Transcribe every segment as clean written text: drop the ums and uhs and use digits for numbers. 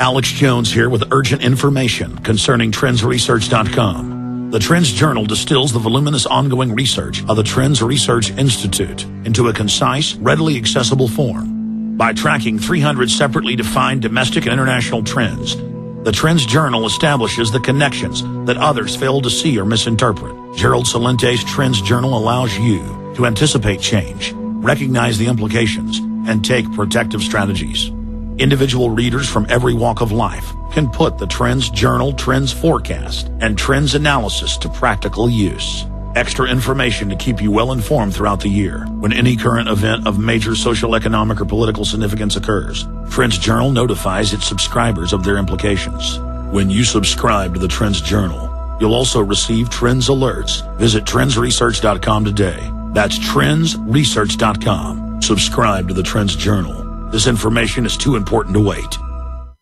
Alex Jones here with urgent information concerning trendsresearch.com. The Trends Journal distills the voluminous ongoing research of the Trends Research Institute into a concise, readily accessible form. By tracking 300 separately defined domestic and international trends, the Trends Journal establishes the connections that others fail to see or misinterpret. Gerald Salente's Trends Journal allows you to anticipate change, recognize the implications, and take protective strategies. Individual readers from every walk of life can put the Trends Journal, Trends Forecast, and Trends Analysis to practical use. Extra information to keep you well informed throughout the year when any current event of major social, economic, or political significance occurs. Trends Journal notifies its subscribers of their implications. When you subscribe to the Trends Journal, you'll also receive Trends Alerts. Visit trendsresearch.com today. That's trendsresearch.com. Subscribe to the Trends Journal. This information is too important to wait.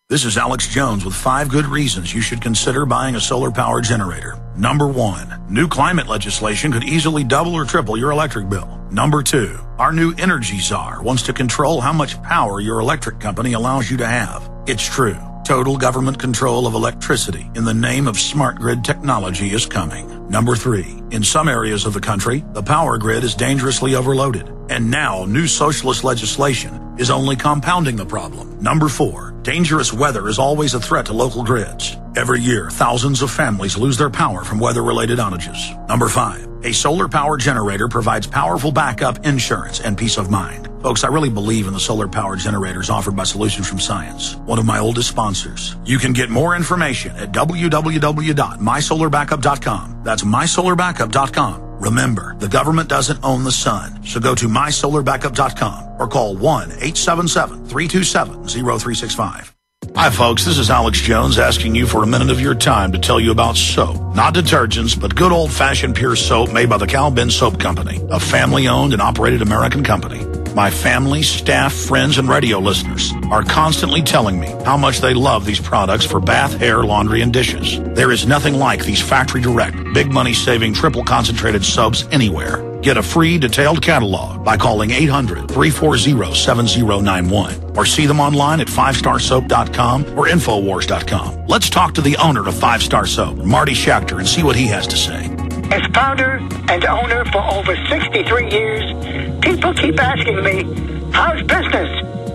This is Alex Jones with 5 good reasons you should consider buying a solar power generator. Number 1, new climate legislation could easily double or triple your electric bill. Number 2, our new energy czar wants to control how much power your electric company allows you to have. It's true. Total government control of electricity in the name of smart grid technology is coming. Number 3, in some areas of the country, the power grid is dangerously overloaded. And now, new socialist legislation is only compounding the problem. Number 4, dangerous weather is always a threat to local grids. Every year, thousands of families lose their power from weather-related outages. Number 5, a solar power generator provides powerful backup insurance and peace of mind. Folks, I really believe in the solar power generators offered by Solutions from Science, one of my oldest sponsors. You can get more information at www.mysolarbackup.com. That's mysolarbackup.com. Remember, the government doesn't own the sun, so go to mysolarbackup.com or call 1-877-327-0365. Hi, folks. This is Alex Jones asking you for a minute of your time to tell you about soap. Not detergents, but good old-fashioned pure soap made by the Cal-Ben Soap Company, a family-owned and operated American company. My family, staff, friends, and radio listeners are constantly telling me how much they love these products for bath, hair, laundry, and dishes. There is nothing like these factory-direct, big money-saving, triple-concentrated soaps anywhere. Get a free detailed catalog by calling 800-340-7091 or see them online at 5starsoap.com or Infowars.com. Let's talk to the owner of 5 Star Soap, Marty Schachter, and see what he has to say. As founder and owner for over 63 years, people keep asking me, how's business?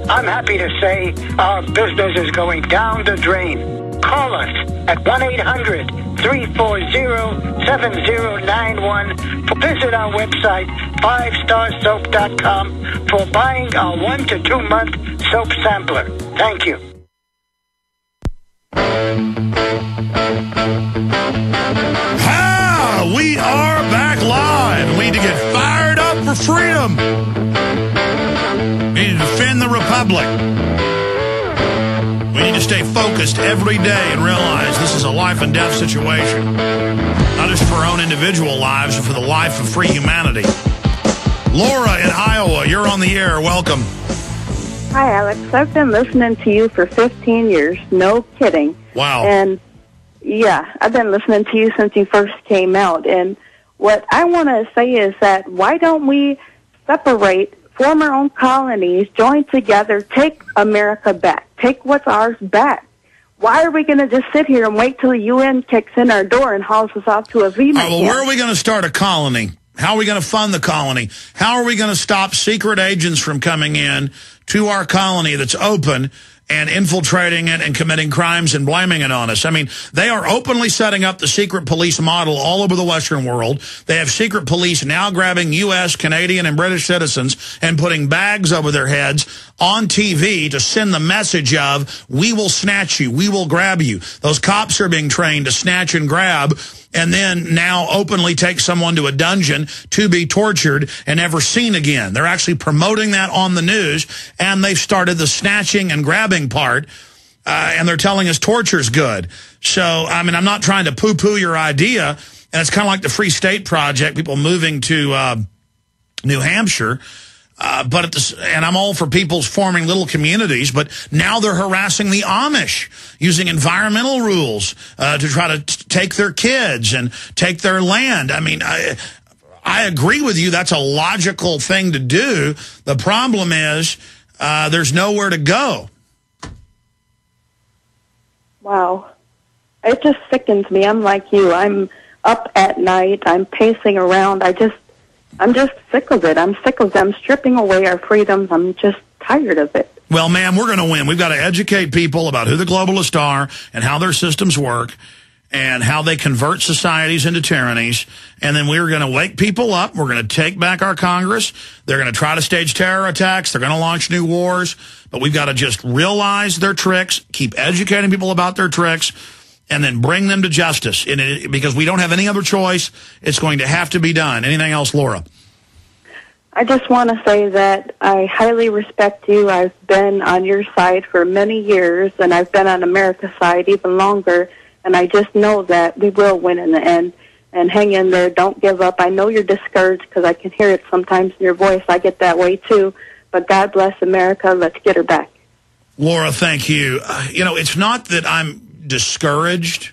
I'm happy to say our business is going down the drain. Call us at 1-800-340-7091. Visit our website, 5starsoap.com, for buying our 1 to 2 month soap sampler. Thank you. We are back live. We need to get fired up for freedom. We need to defend the Republic. We need to stay focused every day and realize this is a life and death situation. Not just for our own individual lives, but for the life of free humanity. Laura in Iowa, you're on the air. Welcome. Hi, Alex. I've been listening to you for 15 years. No kidding. Wow. And yeah, I've been listening to you since you first came out. And what I want to say is that why don't we separate, form our own colonies, join together, take America back, take what's ours back? Why are we going to just sit here and wait till the UN kicks in our door and hauls us off to a VMA camp? Well, where are we going to start a colony? How are we going to fund the colony? How are we going to stop secret agents from coming in to our colony that's open and infiltrating it and committing crimes and blaming it on us? I mean, they are openly setting up the secret police model all over the Western world. They have secret police now grabbing U.S., Canadian, and British citizens and putting bags over their heads on TV to send the message of, we will snatch you, we will grab you. Those cops are being trained to snatch and grab, and then now openly take someone to a dungeon to be tortured and never seen again. They're actually promoting that on the news, and they've started the snatching and grabbing part, and they're telling us torture's good. So, I mean, I'm not trying to poo-poo your idea, and it's kind of like the Free State Project, people moving to New Hampshire. And I'm all for people forming little communities, but now they're harassing the Amish using environmental rules to try to take their kids and take their land. I mean, I agree with you. That's a logical thing to do. The problem is there's nowhere to go. Wow. It just sickens me. I'm like you. I'm up at night. I'm pacing around. I'm just sick of it. I'm sick of them stripping away our freedoms. I'm just tired of it. Well, ma'am, we're going to win. We've got to educate people about who the globalists are and how their systems work and how they convert societies into tyrannies. And then we're going to wake people up. We're going to take back our Congress. They're going to try to stage terror attacks. They're going to launch new wars. But we've got to just realize their tricks, keep educating people about their tricks, and then bring them to justice. Because we don't have any other choice. It's going to have to be done. Anything else, Laura? I just want to say that I highly respect you. I've been on your side for many years, and I've been on America's side even longer. And I just know that we will win in the end. And hang in there. Don't give up. I know you're discouraged because I can hear it sometimes in your voice. I get that way, too. But God bless America. Let's get her back. Laura, thank you. It's not that I'm discouraged.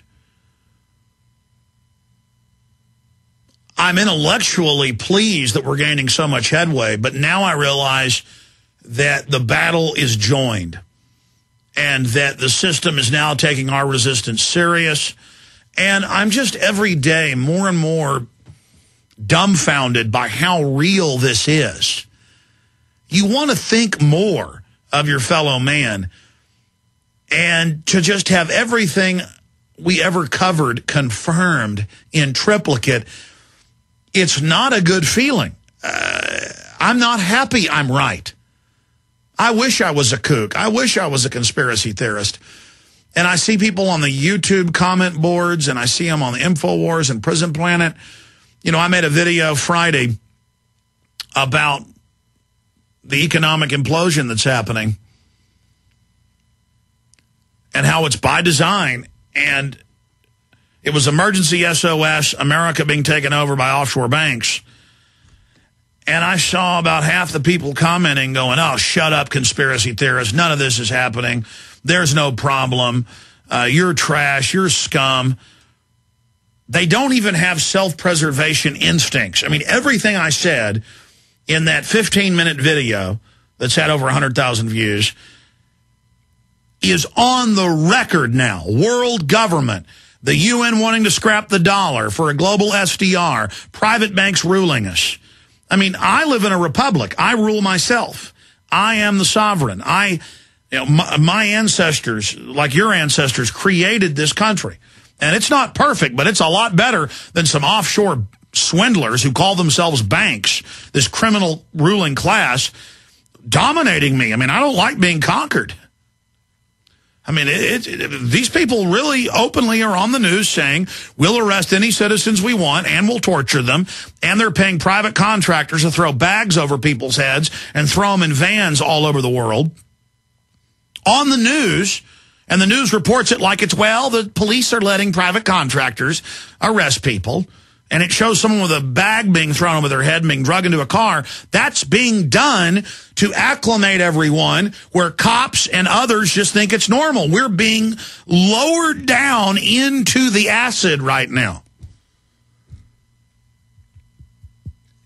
I'm intellectually pleased that we're gaining so much headway, but now I realize that the battle is joined and that the system is now taking our resistance serious. And I'm just every day more and more dumbfounded by how real this is. You want to think more of your fellow man and to just have everything we ever covered confirmed in triplicate. It's not a good feeling. I'm not happy I'm right. I wish I was a kook. I wish I was a conspiracy theorist. And I see people on the YouTube comment boards, and I see them on the InfoWars and Prison Planet. I made a video Friday about the economic implosion that's happening and how it's by design. And it was emergency SOS, America being taken over by offshore banks. And I saw about half the people commenting going, oh, shut up, conspiracy theorists. None of this is happening. There's no problem. You're trash. You're scum. They don't even have self-preservation instincts. I mean, everything I said in that 15-minute video that's had over 100,000 views is on the record now. World government, the UN wanting to scrap the dollar for a global SDR, private banks ruling us. I mean, I live in a republic. I rule myself. I am the sovereign. My ancestors, like your ancestors, created this country. And it's not perfect, but it's a lot better than some offshore swindlers who call themselves banks, this criminal ruling class dominating me. I mean, I don't like being conquered. I mean, these people really openly are on the news saying, we'll arrest any citizens we want and we'll torture them. And they're paying private contractors to throw bags over people's heads and throw them in vans all over the world. On the news, and the news reports it like it's, well, the police are letting private contractors arrest people. And it shows someone with a bag being thrown over their head and being drugged into a car. That's being done to acclimate everyone where cops and others just think it's normal. We're being lowered down into the acid right now.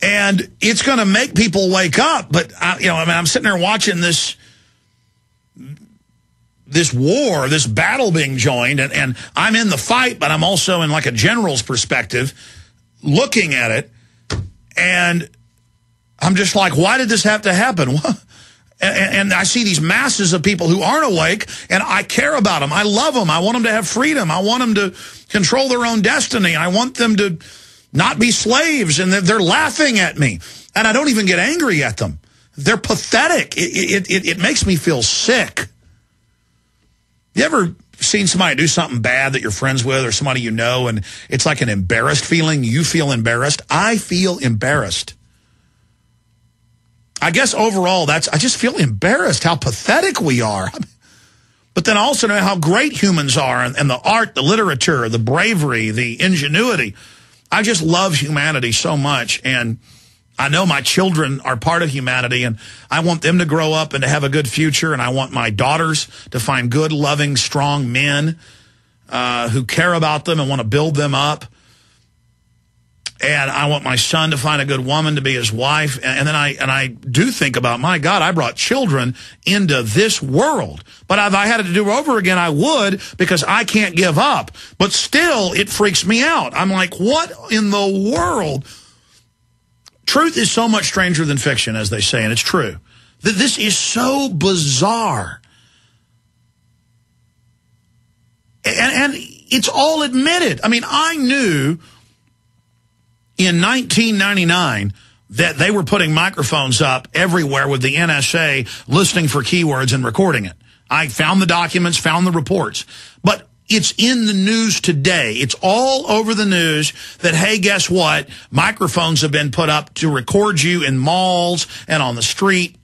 And it's going to make people wake up. But, I'm sitting there watching this war, this battle being joined. And I'm in the fight, but I'm also in like a general's perspective looking at it, and I'm just like, why did this have to happen? And I see these masses of people who aren't awake, and I care about them. I love them. I want them to have freedom. I want them to control their own destiny. I want them to not be slaves, and they're laughing at me, and I don't even get angry at them. They're pathetic. It makes me feel sick. You ever seen somebody do something bad that you're friends with or somebody you know, and it's like an embarrassed feeling? You feel embarrassed. I feel embarrassed. I guess overall, I just feel embarrassed how pathetic we are. But then I also know how great humans are, and the art, the literature, the bravery, the ingenuity. I just love humanity so much, and I know my children are part of humanity, and I want them to grow up and to have a good future, and I want my daughters to find good, loving, strong men who care about them and want to build them up. and I want my son to find a good woman to be his wife. And then I do think about, my God, I brought children into this world. But if I had to do over again, I would, because I can't give up. But still, it freaks me out. I'm like, what in the world? Truth is so much stranger than fiction, as they say, and it's true. This is so bizarre. And it's all admitted. I mean, I knew in 1999 that they were putting microphones up everywhere with the NSA listening for keywords and recording it. I found the documents, found the reports. But it's in the news today. It's all over the news that, hey, guess what? Microphones have been put up to record you in malls and on the street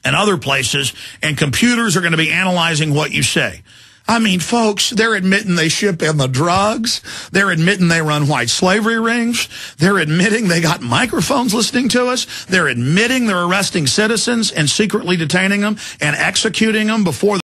and other places, and computers are going to be analyzing what you say. I mean, folks, they're admitting they ship in the drugs. They're admitting they run white slavery rings. They're admitting they got microphones listening to us. They're admitting they're arresting citizens and secretly detaining them and executing them before